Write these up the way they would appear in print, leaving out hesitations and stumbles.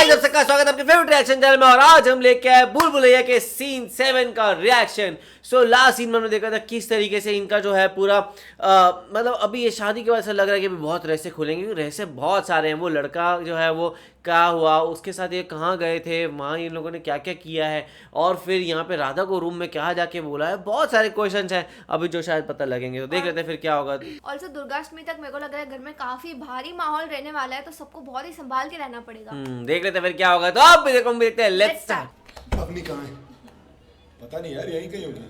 Guys, आप सबका स्वागत है आपके फेवरेट रिएक्शन चैनल में। और आज हम लेके आए भूल भुलैया के सीन 7 का रिएक्शन। लास्ट सीन में हमने देखा था किस तरीके से इनका जो है पूरा मतलब अभी ये शादी के बाद से लग रहा है कि अभी बहुत रहस्य खुलेंगे, क्योंकि रहस्य बहुत सारे हैं। वो लड़का जो है वो क्या हुआ, उसके साथ ये कहाँ गए थे, वहाँ इन लोगों ने क्या क्या किया है, और फिर यहाँ पे राधा को रूम में क्या जाके बोला है। बहुत सारे क्वेश्चंस हैं अभी जो शायद पता लगेंगे, तो देख लेते हैं फिर क्या होगा। ऑल्सो दुर्गाष्टमी तक मेरे को लग रहा है घर में काफी भारी माहौल रहने वाला है, तो सबको बहुत ही संभाल के रहना पड़ेगा। देख लेते हैं फिर क्या होगा। तो आप भी देखो, हम भी देखते हैं। Let's start. अपनी कहाँ है? पता नहीं यार, यहीं कहीं होगी।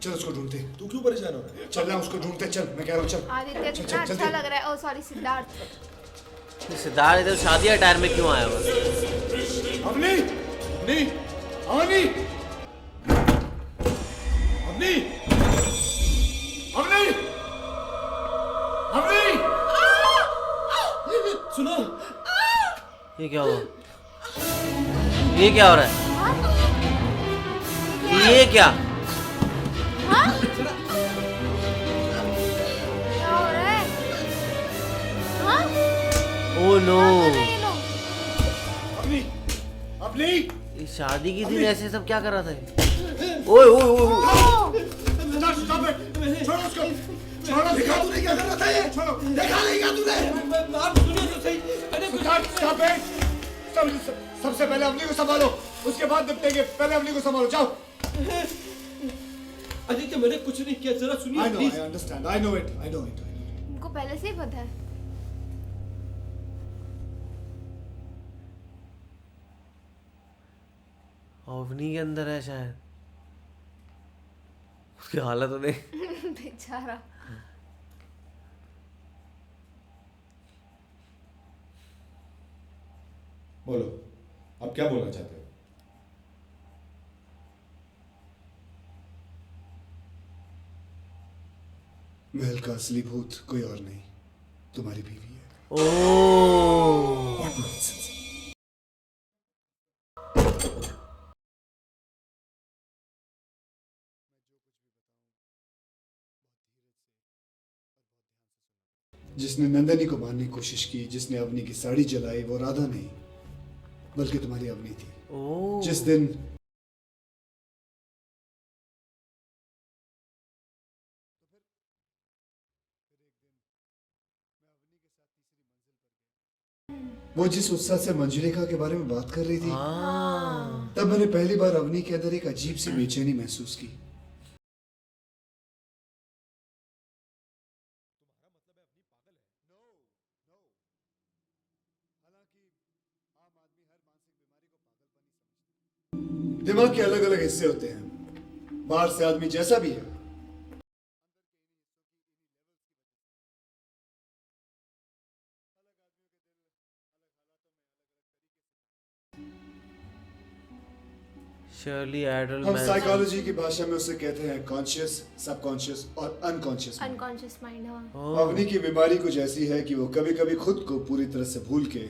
चल उसको ढूंढते। तू क्यों परेशान हो रहा है? चल ना उसको ढूंढते, चल मैं कह रहा हूँ चल। आदित्य चल, कितना चल, अच्छा जल्दी। लग रहा है। ओ सॉरी, सिद्धार्थ। सिद्धार्थ इधर शादी अटायर में क्यों आया हुआ? अवनी, अवनी, अवनी, अवनी, अवनी, अवनी, सुनो, ये क्या हुआ? ये क्या हो रहा है? ये क्या? क्या हो रहा है? हाँ? ओ नो, क्या कर रहे हैं ये लोग? अवनी, अवनी, ये शादी की दिन ऐसे सब क्या कर रहा था? ओए ओए ओए, stop it, छोड़ो उसको, छोड़ो। देखा तूने क्या कर रहा था? ये छोड़ो, देखा नहीं क्या तूने? आप सुनो तो सही। अरे कुछ Stop it, सबसे पहले अवनी को संभालो, उसके बाद निपटेंगे। पहले अवनी को संभालो, जाओ। आदित्य, मैंने कुछ नहीं किया, जरा सुनिए I know, please. I understand, I know it, I know it. इनको पहले से ही पता है। अवनी के अंदर है शायद। उसकी हालत तो देख। बेचारा। बोलो, आप क्या बोलना चाहते हो? महल का असली भूत कोई और नहीं, तुम्हारी बीवी है। ओ, What nonsense. जिसने नंदनी को मारने की कोशिश की, जिसने अवनी की साड़ी जलाई, वो राधा नहीं बल्कि तुम्हारी अवनी थी। ओ, जिस दिन वो जिस उत्साह से मंजुलिका के बारे में बात कर रही थी, हाँ, तब मैंने पहली बार अवनी के अंदर एक अजीब सी बेचैनी महसूस की। दिमाग के अलग अलग हिस्से होते हैं, बाहर से आदमी जैसा भी है, शर्ली एडल हम मैन। साइकोलॉजी की भाषा में उसे कहते हैं कॉन्शियस, सबकॉन्शियस और अनकॉन्शियस। Unconscious mind. हाँ। अवनी की बीमारी कुछ ऐसी है कि वो कभी कभी खुद को पूरी तरह से भूल के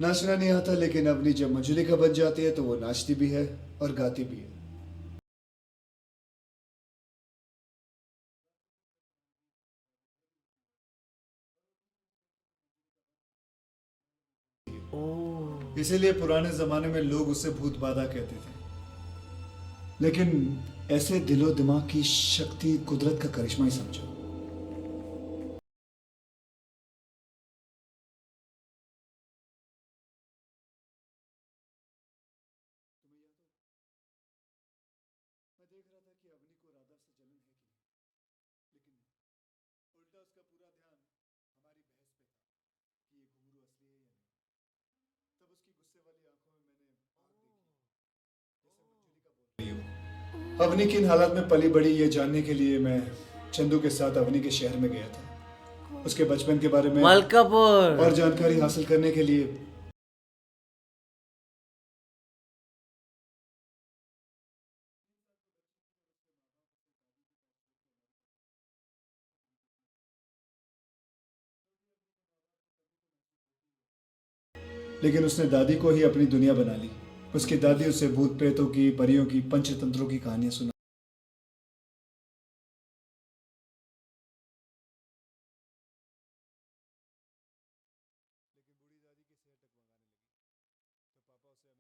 नाचना नहीं आता, लेकिन अवनी जब मंजुलिका बन जाती है तो वो नाचती भी है और गाती भी है। ओ, इसीलिए पुराने जमाने में लोग उसे भूत बाधा कहते थे। लेकिन ऐसे दिलो दिमाग की शक्ति कुदरत का करिश्मा ही समझो। मैं देख रहा था कि अवनी को राधा से जलन है कि नहीं, लेकिन उल्टा उसका पूरा ध्यान हमारी बहस पे था कि ये घुंघरू असली है या नहीं। तब उसकी गुस्से वाली आंखों में मैंने आग देखी, जैसे मंजुलिका बोल रही हो। अवनी किन हालात में पली बड़ी ये जानने के लिए मैं चंदू के साथ अवनी के शहर में गया था। उसके बचपन के बारे में मलकापुर। और जानकारी हासिल करने के लिए लेकिन उसने दादी को ही अपनी दुनिया बना ली। उसकी दादी उसे भूत प्रेतों की, परियों की, पंचतंत्रों की कहानियां सुना। लेकिन बूढ़ी दादी की सेहत डगमगाने लगी तो पापा उसे अमेरिका ले जाने दादी के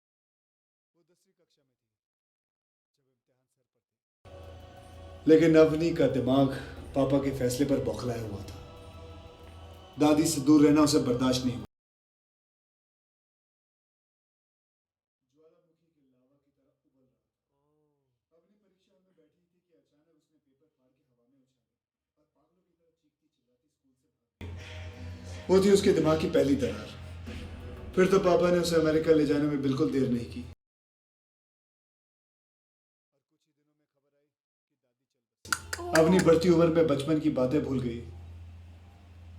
घर आ पहुंचे। वो 10वीं कक्षा में थी जब इम्तिहान सर पर थे, लेकिन अवनी का दिमाग पापा के फैसले पर बौखलाया हुआ था। दादी से दूर रहना उसे बर्दाश्त नहीं हुआ। ज्वालामुखी के लावा की तरह उबल रहा था। अवनी परीक्षा में बैठी थी कि अचानक उसने पेपर फाड़ के हवा में उछाले और पागलों की तरह चीखती चिल्लाती स्कूल से भाग गई। वो थी उसके दिमाग की पहली दरार। फिर तो पापा ने उसे अमेरिका ले जाने में बिल्कुल देर नहीं की। और कुछ ही दिनों में खबर आई कि दादी चल बसी। अवनी बढ़ती उम्र में बचपन की बातें भूल गई,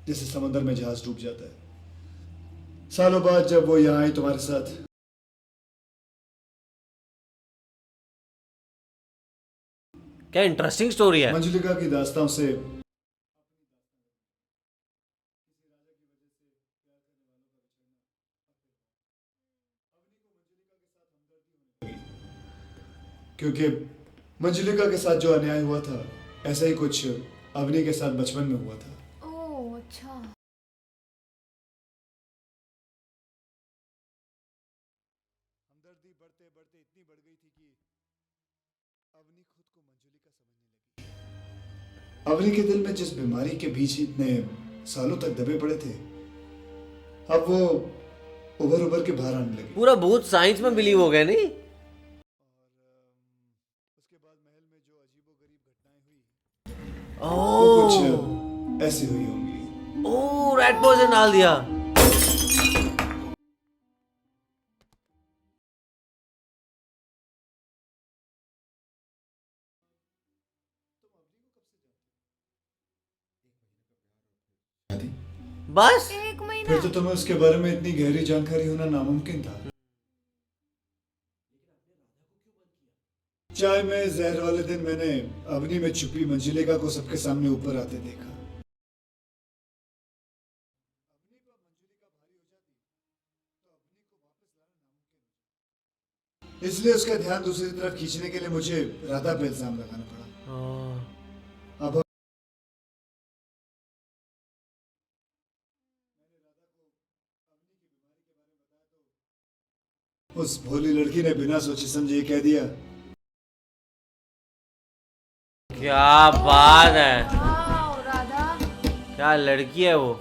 जैसे समंदर में जहाज डूब जाता है। सालों बाद जब वो यहाँ आई तुम्हारे साथ, क्या इंटरेस्टिंग स्टोरी है। मंजुलिका की दास्तां से क्योंकि मंजुलिका के साथ जो अन्याय हुआ था, ऐसा ही कुछ अवनी के साथ बचपन में हुआ था। ओह अच्छा। हमदर्दी बढ़ते बढ़ते इतनी बढ़ गई थी कि अवनी खुद को मंजुलिका समझने लगी। अवनी के दिल में जिस बीमारी के बीच इतने सालों तक दबे पड़े थे, अब वो उभर उभर के बाहर आने लगी। पूरा भूत साइंस में बिलीव हो गया नहीं। और उसके बाद महल में जो अजीबोगरीब घटनाएं हुई, वो ओह कुछ ऐसी हुई होंगी। ओह रेड पॉइजन डाल दिया। शादी? बस 1 महीना। फिर तो तुम्हें उसके बारे में इतनी गहरी जानकारी होना नामुमकिन था। चाय में जहर वाले दिन मैंने अवनी में छुपी मंजुलिका को सबके सामने ऊपर आते देखा। अवनी पर मंजुलिका भारी हो जाती तो अवनी को वापस लाना नामुमकिन हो जाता। इसलिए उसका ध्यान दूसरी तरफ खींचने के लिए मुझे राधा पे इल्जाम लगाना पड़ा। हाँ। अब उस भोली लड़की ने बिना सोचे समझे ये कह दिया, क्या बात है, वाह राधा। क्या लड़की है वो।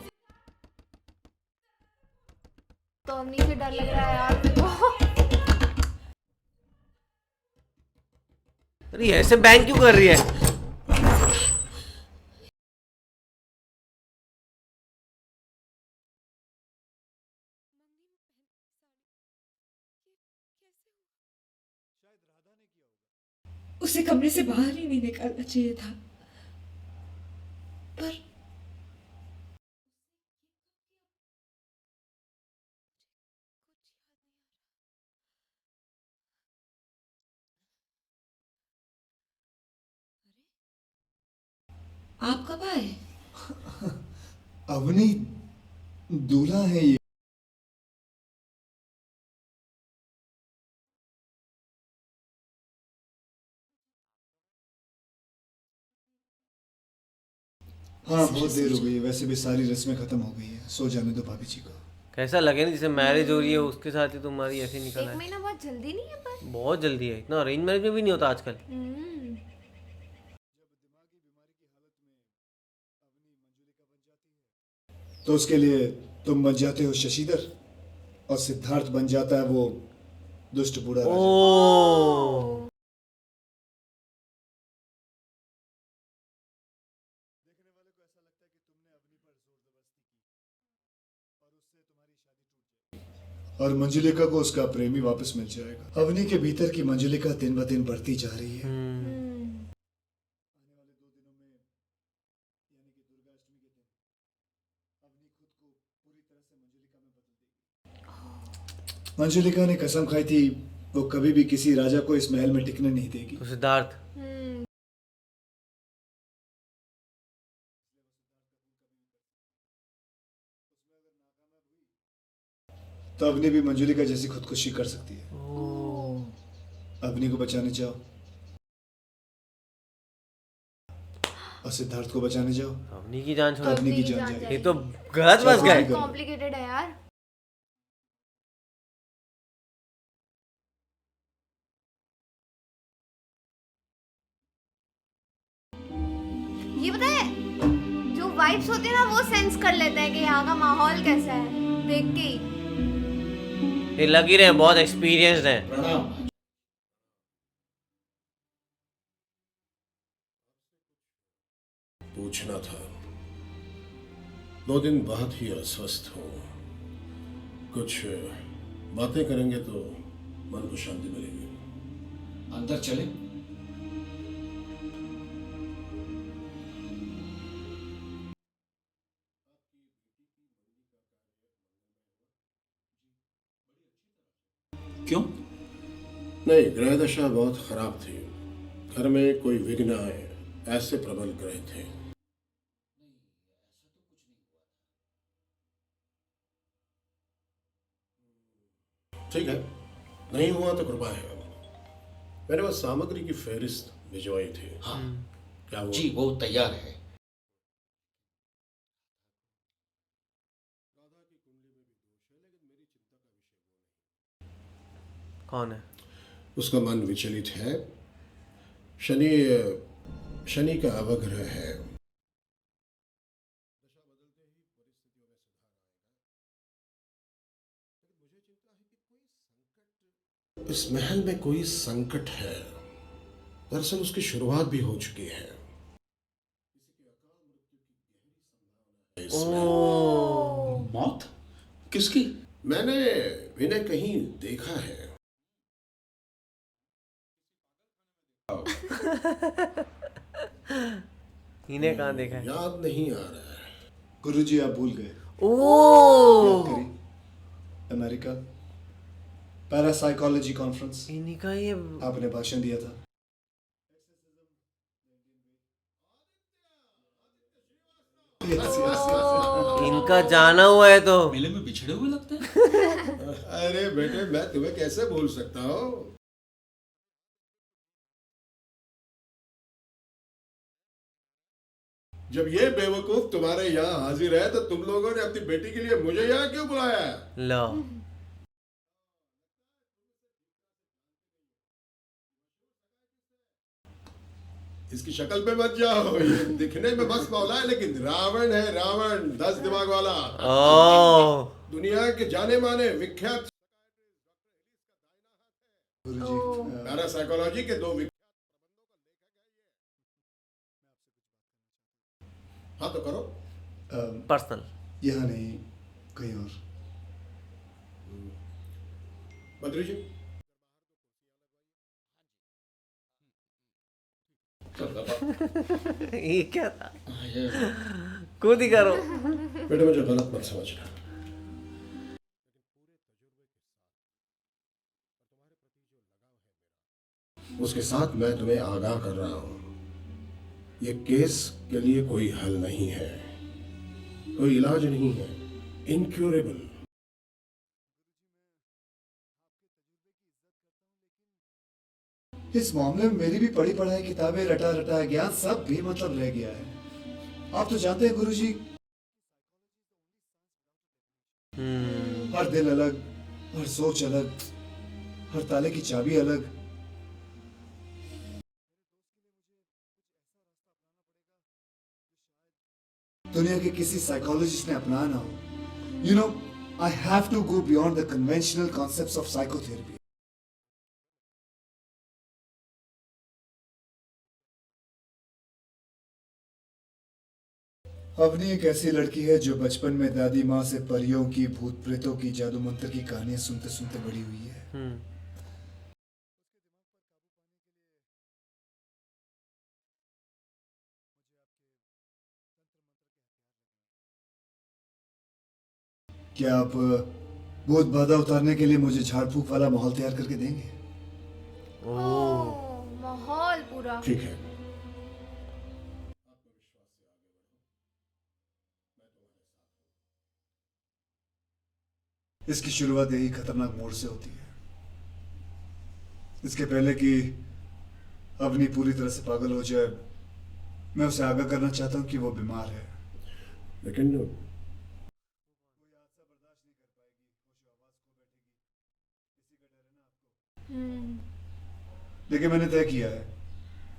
तो अवनी से डर लग रहा है यार मेरे को। अरे ऐसे बैंक क्यों कर रही है। शायद राधा ने किया होगा। उसे कमरे से बाहर ही नहीं निकालना चाहिए था। पर आप कब आए? अवनी दूल्हा है ये। हाँ बहुत देर हो गई है, वैसे भी सारी रस्में खत्म हो गई है। सो जाने दो भाभी जी को। कैसा लगे ना जैसे मैरिज हो रही है उसके साथ ही तुम्हारी ऐसे निकल 1 है। महीना बहुत जल्दी नहीं है पर। बहुत जल्दी है, इतना अरेंज मैरिज में भी नहीं होता आजकल। जब दिमागी बीमारी की हालत में अवनी मंजुलिका बन जाती है, तो उसके लिए तुम बन जाते हो शशिधर और सिद्धार्थ बन जाता है वो दुष्ट बूढ़ा राजा। ओह देखने वाले को ऐसा लगता है कि तुमने अवनी पर जोर जबरदस्ती की और उससे तुम्हारी शादी टूट जाएगी और मंजुलिका को उसका प्रेमी वापस मिल जाएगा। अवनी के भीतर की मंजुलिका दिन ब दिन बढ़ती जा रही है। आने वाले 2 दिनों में, यानी कि दुर्गाष्टमी के दिन, अवनी खुद को पूरी तरह से मंजुलिका में बदल देगी। मंजुलिका ने कसम खाई थी वो कभी भी किसी राजा को इस महल में टिकने नहीं देगी। तो सिद्धार्थ तो अवनी भी मंजूरी का जैसी खुदकुशी कर सकती है। ओह अवनी को बचाने जाओ और सिद्धार्थ को बचाने जाओ। अवनी की जान छोड़ अवनी की जान जाएगी। ये तो गलत बस गए। जाएगी। कॉम्प्लिकेटेड है यार। ये पता है जो वाइब्स होती है ना वो सेंस कर लेते हैं कि यहाँ का माहौल कैसा है देख के ही। ये लग ही रहे हैं बहुत एक्सपीरियंस्ड हैं। प्रणाम। पूछना था। 2 दिन बहुत ही अस्वस्थ हूँ। कुछ बातें करेंगे तो मन को शांति मिलेगी। अंदर चले। क्यों? नहीं, ग्रह दशा बहुत खराब थी। घर में कोई विघ्न आए ऐसे प्रबल ग्रह थे। ठीक है, नहीं हुआ तो कृपा है। मैंने बस सामग्री की फहरिस्त भिजवाई थी। हाँ क्या वो जी, वो तैयार है। कौन है? उसका मन विचलित है। शनि शनि का अवग्रह है। इस महल में कोई संकट है। दरअसल उसकी शुरुआत भी हो चुकी है। ओह मौत? किसकी? मैंने इन्हें कहीं देखा है। इन्हें कहाँ देखा है? याद नहीं आ रहा है। गुरुजी आप भूल गए। ओह याद करिए, अमेरिका पैरासाइकोलॉजी कॉन्फ्रेंस इन्हीं का ये आपने भाषण दिया था। इनका जाना हुआ है तो मेले में बिछड़े हुए लगते हैं। अरे बेटे, मैं तुम्हें कैसे भूल सकता हूँ। जब ये बेवकूफ तुम्हारे यहाँ हाजिर है तो तुम लोगों ने अपनी बेटी के लिए मुझे यहाँ क्यों बुलाया है? लो इसकी शक्ल पे मत जाओ। ये दिखने में बस मौला है लेकिन रावण है, रावण 10 दिमाग वाला। ओह दुनिया के जाने माने विख्यात गुरुजी पैरासाइकोलॉजी के 2 विख्यात। हाँ तो करो। पर्सनल यहाँ नहीं, कहीं और। बद्री जी, ये क्या था? खुद ही करो। बेटे मुझे गलत मत समझना। उसके साथ मैं तुम्हें आगाह कर रहा हूं, ये केस के लिए कोई हल नहीं है, कोई इलाज नहीं है, इनक्यूरेबल। इस मामले में मेरी भी पढ़ी पढ़ाई किताबें, रटा रटा ज्ञान सब भी मतलब रह गया है। आप तो जानते हैं गुरुजी, हर दिल अलग, हर सोच अलग, हर ताले की चाबी अलग। दुनिया के किसी साइकोलॉजिस्ट ने अपनाया ना हो। You know, I have to go beyond the conventional concepts of psychotherapy. Avni एक ऐसी लड़की है जो बचपन में दादी माँ से परियों की, भूत प्रेतों की, जादू मंत्र की कहानियां सुनते सुनते बड़ी हुई है। क्या आप भूत बाधा उतारने के लिए मुझे झाड़ फूक वाला माहौल तैयार करके देंगे? ओह माहौल पूरा। ठीक है, इसकी शुरुआत यही खतरनाक मोड़ से होती है। इसके पहले कि अवनी पूरी तरह से पागल हो जाए, मैं उसे आगाह करना चाहता हूँ कि वो बीमार है। लेकिन लेकिन मैंने तय किया है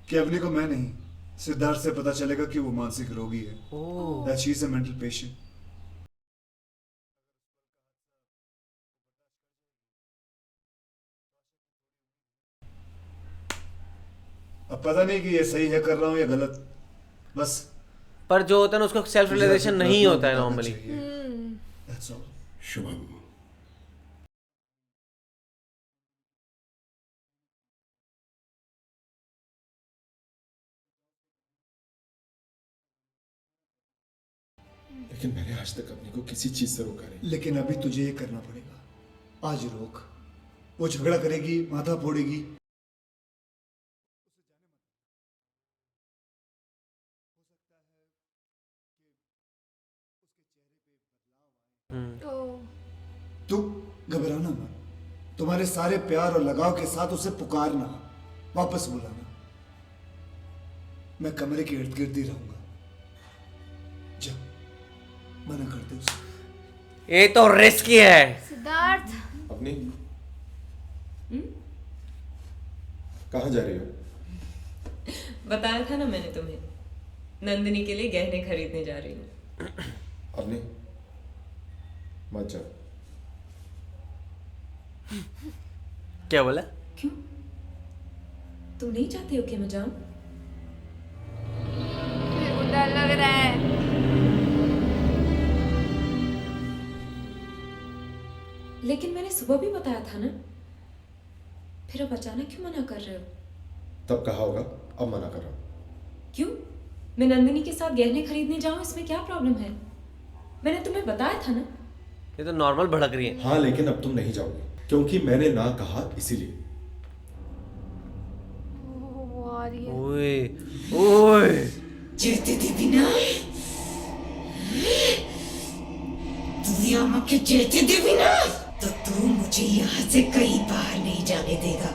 कि अवनी को मैं नहीं, सिद्धार्थ से पता चलेगा कि वो मानसिक रोगी है। That she is a mental patient. अब पता नहीं कि ये सही है कर रहा हूँ या गलत, बस पर जो होता है ना उसको सेल्फ मुझे रियलाइजेशन अपनी नहीं प्रार्थना होता है बताना नॉर्मली। चाहिए। That's all. शुभम, लेकिन मैंने आज तक अपने को किसी चीज से रोका नहीं। लेकिन अभी तुझे ये करना पड़ेगा। आज रोक, वो झगड़ा करेगी, माथा फोड़ेगी, ओह, तू घबराना मत। तुम्हारे सारे प्यार और लगाव के साथ उसे पुकारना, वापस बुलाना। मैं कमरे के इर्द गिर्द ही रहूंगा। जा, मना कर दे उसे। ये तो रिस्की है। सिद्धार्थ अपनी कहाँ जा रही हो? बताया था ना मैंने तुम्हें, नंदिनी के लिए गहने खरीदने जा रही हूँ। अपनी मत जाओ। क्या बोला? क्यों? तुम नहीं चाहते हो कि मैं जाऊं? मेरे को डर लग रहा है। लेकिन मैंने सुबह भी बताया था ना, फिर अब अचानक क्यों मना कर रहे हो? तब कहा होगा, अब मना कर रहा हूँ। क्यों? मैं नंदिनी के साथ गहने खरीदने जाऊं, इसमें क्या प्रॉब्लम है? मैंने तुम्हें बताया था ना। ये तो नॉर्मल भड़क रही है। हाँ, लेकिन अब तुम नहीं जाओगे क्योंकि मैंने ना कहा, इसीलिए। वो आ रही है। ओए ओए चिढ़ती थी बिना, तू यहाँ के चिढ़ती थी बिना, तो तू मुझे यहाँ से कहीं बाहर नहीं जाने देगा।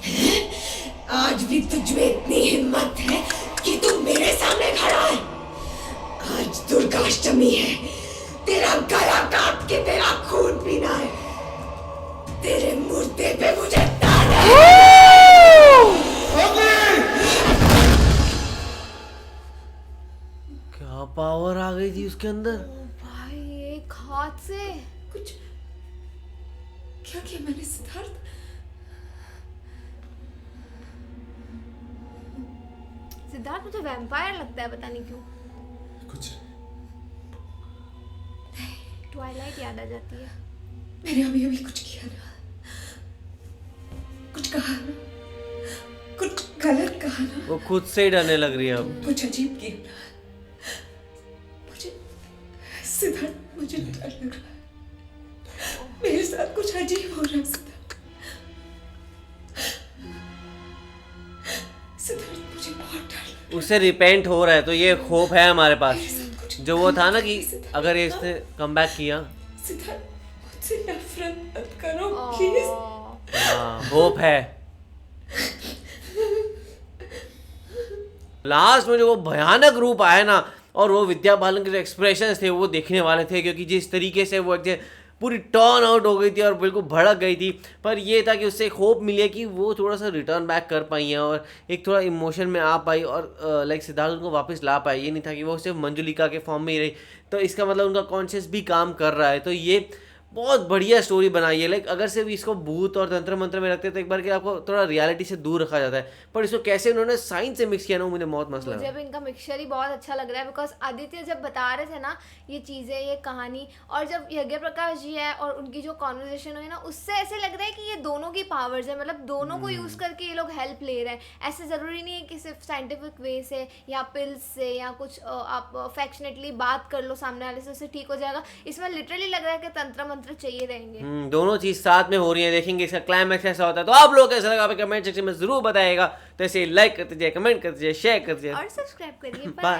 हैं? आज भी तुझ में इतनी हिम्मत है कि तू मेरे सामने खड़ा है। आज दुर्गाष्टमी है, तेरा गला काट के तेरा खून पीना है। तेरे मुर्दे पे मुझे क्या पावर आ गई थी उसके अंदर। भाई एक हाथ से कुछ क्या किया मैंने सिद्धार्थ? सिद्धार्थ मुझे वैम्पायर लगता है, पता नहीं क्यों। कुछ ट्वाइलाइट याद आ जाती है। मैंने अभी अभी कुछ किया ना, कुछ कहा ना, कुछ गलत कहा ना, वो खुद से ही डरने लग रही है अब। कुछ अजीब किया ना। मुझे सिद्धार्थ, मुझे डर लग रहा है। मेरे साथ कुछ अजीब हो रहा है सिद्धार्थ। सिद्धार्थ मुझे बहुत डर लग रहा है। उससे रिपेंट हो रहा है, तो ये होप है हमारे पास। मेरे साथ कुछ जो वो था ना कि सिद्धार्थ, अगर ये इसने कम बैक किया। सिद्धार्थ मुझसे नफरत मत करो प्लीज। हाँ, होप है। लास्ट में जो वो भयानक रूप आया ना, और वो विद्या बालन के जो एक्सप्रेशंस थे वो देखने वाले थे, क्योंकि जिस तरीके से वो एक पूरी टर्न आउट हो गई थी और बिल्कुल भड़क गई थी। पर ये था कि उससे एक होप मिली है कि वो थोड़ा सा रिटर्न बैक कर पाई हैं और एक थोड़ा इमोशन में आ पाई, और लाइक सिद्धार्थ उनको वापस ला पाई। ये नहीं था कि वो सिर्फ मंजुलिका के फॉर्म में ही रही। तो इसका मतलब उनका कॉन्शियस भी काम कर रहा है। तो ये बहुत बढ़िया स्टोरी बनाई है। लाइक अगर सिर्फ इसको भूत और तंत्र मंत्र में रखते तो एक बार के आपको थोड़ा रियलिटी से दूर रखा जाता है, पर इसको कैसे उन्होंने साइंस से मिक्स किया ना, वो मुझे बहुत मस्त मुझे लगा। भी इनका मिक्सचर ही बहुत अच्छा लग रहा है। बिकॉज आदित्य जब बता रहे थे ना ये चीज़ें, ये कहानी, और जब यज्ञ प्रकाश जी है और उनकी जो कॉन्वर्जेशन हुई ना, उससे ऐसे लग रहा है कि ये दोनों की पावर्स है। मतलब दोनों को यूज़ करके ये लोग हेल्प ले रहे हैं। ऐसे ज़रूरी नहीं है कि सिर्फ साइंटिफिक वे से या पिल्स से या कुछ आप अफेक्शनेटली बात कर लो सामने वाले से, उससे ठीक हो जाएगा। इसमें लिटरली लग रहा है कि तंत्र मंत्र चाहिए रहेंगे। दोनों चीज साथ में हो रही है। देखेंगे इसका क्लाइमैक्स कैसा होता है। तो आप लोग कैसा लगा कमेंट सेक्शन में जरूर बताइएगा। तो ऐसे लाइक कर दीजिए, कमेंट कर दीजिए, शेयर कर दीजिए। और सब्सक्राइब करिए। बाय।